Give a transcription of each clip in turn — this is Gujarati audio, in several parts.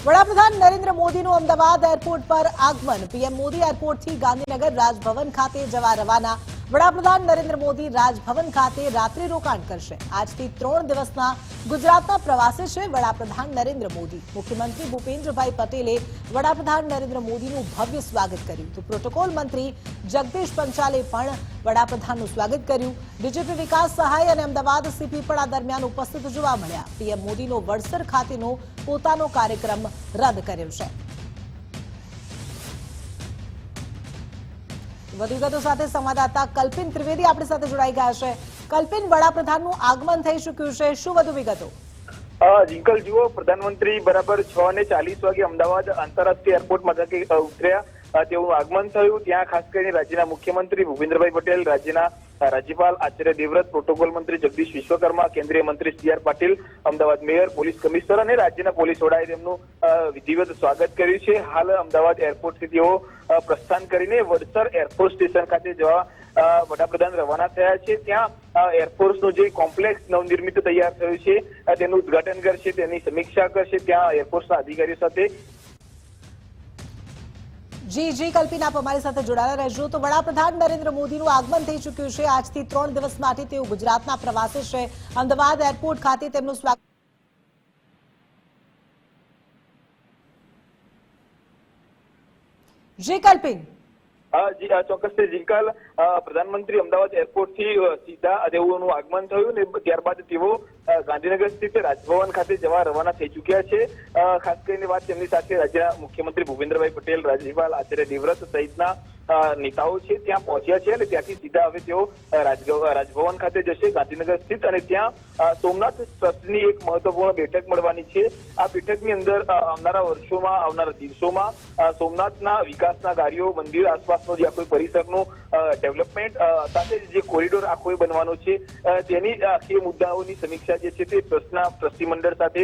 વડાપ્રધાન નરેન્દ્ર મોદીનું અમદાવાદ એરપોર્ટ પર આગમન। પીએમ મોદી એરપોર્ટથી ગાંધીનગર રાજભવન ખાતે જવા રવાના। વડાપ્રધાન નરેન્દ્ર મોદી રાજભવન ખાતે રાત્રિ રોકાણ કરશે। આજથી 3 દિવસના ગુજરાતના પ્રવાસે છે વડાપ્રધાન નરેન્દ્ર મોદી। મુખ્યમંત્રી ભૂપેન્દ્રભાઈ પટેલે વડાપ્રધાન નરેન્દ્ર મોદીનું ભવ્ય સ્વાગત કર્યું તો પ્રોટોકોલ મંત્રી જગદીશ પંચાલે પણ વડાપ્રધાનનું સ્વાગત કર્યું। ડીજીપી વિકાસ સહાય અને અમદાવાદ સીપી પણ આ દરમિયાન ઉપસ્થિત જોવા મળ્યા। પીએમ મોદીનો વડસર ખાતેનો પોતાનો કાર્યક્રમ રદ કર્યો છે। વધુ વિગતો સાથે સંવાદદાતા કલ્પિન ત્રિવેદી આપણી સાથે જોડાઈ ગયા છે। કલ્પિન, વડાપ્રધાનનું આગમન થઈ ચૂક્યું છે, શું વધુ વિગતો? જીંકલ જુઓ, પ્રધાનમંત્રી બરાબર 6:40 વાગે અમદાવાદ આંતરરાષ્ટ્રીય એરપોર્ટ મથકે ઉતર્યા। તેઓનું આગમન થયું। ત્યાં ખાસ કરીને રાજ્યના મુખ્યમંત્રી ભૂપેન્દ્રભાઈ પટેલ, રાજ્યના રાજ્યપાલ આચાર્ય દેવવ્રત, પ્રોટોકોલ મંત્રી જગદીશ વિશ્વકર્મા, કેન્દ્રીય મંત્રી CR Patil, Ahmedabad mayor, police commissioner અને રાજ્યના પોલીસ વડાએ તેમનું વિધિવત સ્વાગત કર્યું છે। હાલ અમદાવાદ એરપોર્ટથી તેઓ પ્રસ્થાન કરીને વડસર એરફોર્સ સ્ટેશન ખાતે જવા વડાપ્રધાન રવાના થયા છે। ત્યાં એરફોર્સનું જે કોમ્પ્લેક્સ નવનિર્મિત તૈયાર થયું છે તેનું ઉદઘાટન કરશે, તેની સમીક્ષા કરશે ત્યાં એરફોર્સના અધિકારીઓ સાથે। જી કલ્પિન, આપ અમારી સાથે જોડાયેલા રહેજો। તો વડાપ્રધાન નરેન્દ્ર મોદીનું આગમન થઈ ચૂક્યું છે। આજથી 3 દિવસ માટે તેઓ ગુજરાતના પ્રવાસે છે। અમદાવાદ એરપોર્ટ ખાતે તેમનું સ્વાગત। જી કલ્પિન। જી ચોક્કસથી જીંકલ, પ્રધાનમંત્રી અમદાવાદ એરપોર્ટથી સીધા તેઓનું આગમન થયું ને ત્યારબાદ તેઓ ગાંધીનગર સ્થિત રાજભવન ખાતે જવા રવાના થઈ ચૂક્યા છે। ખાસ કરીને વાત તેમની સાથે રાજ્યના મુખ્યમંત્રી ભૂપેન્દ્રભાઈ પટેલ, રાજ્યપાલ આચાર્ય દેવવ્રત સહિતના નેતાઓ છે ત્યાં પહોંચ્યા છે અને ત્યાંથી સીધા હવે તેઓ રાજભવન ખાતે જશે ગાંધીનગર સ્થિત, અને ત્યાં સોમનાથ ટ્રસ્ટની એક મહત્વપૂર્ણ બેઠક મળવાની છે। આ બેઠકની અંદર આવનારા વર્ષોમાં, આવનારા દિવસોમાં સોમનાથના વિકાસના કાર્યો, મંદિર આસપાસનો જે આખો પરિસરનું ડેવલપમેન્ટ સાથે જે કોરિડોર આખો બનવાનો છે તેની એ મુદ્દાઓની સમીક્ષા જે છે તે ટ્રસ્ટના ટ્રસ્ટી મંડળ સાથે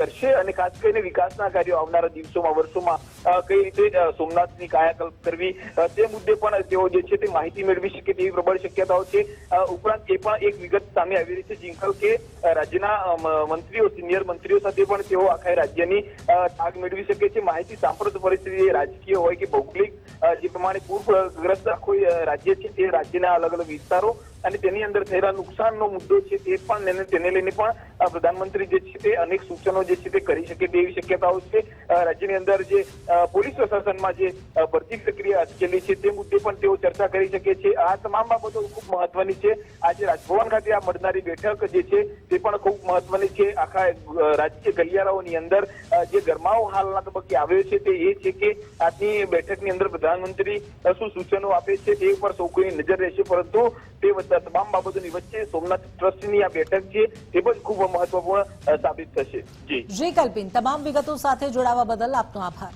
કરશે અને ખાસ કરીને વિકાસના કાર્યો આવનારા દિવસોમાં, વર્ષોમાં કઈ રીતે સોમનાથની કાયાકલ્પ કરવી તે મુદ્દે પણ તેઓ જે છે તે માહિતી મેળવી શકે તેવી પ્રબળ શક્યતાઓ છે। ઉપરાંત એ પણ એક વિગત સામે આવી રહી છે જીંકલ કે રાજ્યના મંત્રીઓ, સિનિયર મંત્રીઓ સાથે પણ તેઓ આખા રાજ્યની તાગ મેળવી શકે છે। માહિતી સાંપ્રત પરિસ્થિતિ રાજકીય હોય કે ભૌગોલિક જે પ્રમાણે પૂરગ્રસ્ત આખું રાજ્ય છે તે રાજ્યના અલગ અલગ વિસ્તારો અને તેની અંદર થયેલા નુકસાનનો મુદ્દો છે તે પણ તેને લઈને પણ પ્રધાનમંત્રી જે છે તે અનેક સૂચનો જે છે તે કરી શકે તેવી શક્યતાઓ છે। રાજ્યની અંદર જે પોલીસ પ્રશાસનમાં જે ભરતી પ્રક્રિયા અટકેલી છે તે મુદ્દે પણ તેઓ ચર્ચા કરી શકે છે। આ તમામ બાબતો ખૂબ મહત્વની છે। આજે રાજભવન ખાતે આ મળનારી બેઠક જે છે તે પણ ખૂબ મહત્વની છે। આખા રાજકીય ગલિયારાઓની અંદર જે ગરમાવો હાલના તબક્કે આવ્યો છે તે એ છે કે આજની બેઠકની અંદર પ્રધાનમંત્રી શું સૂચનો આપે છે તે ઉપર સૌ કોઈની નજર રહેશે, પરંતુ તે તમામ બાબતોની વચ્ચે સોમનાથ ટ્રસ્ટની આ બેઠક છે તે પણ ખૂબ મહત્વપૂર્ણ સાબિત થશે। જી કલ્પિન, તમામ વિગતો સાથે જોડાવા બદલ આપનો આભાર।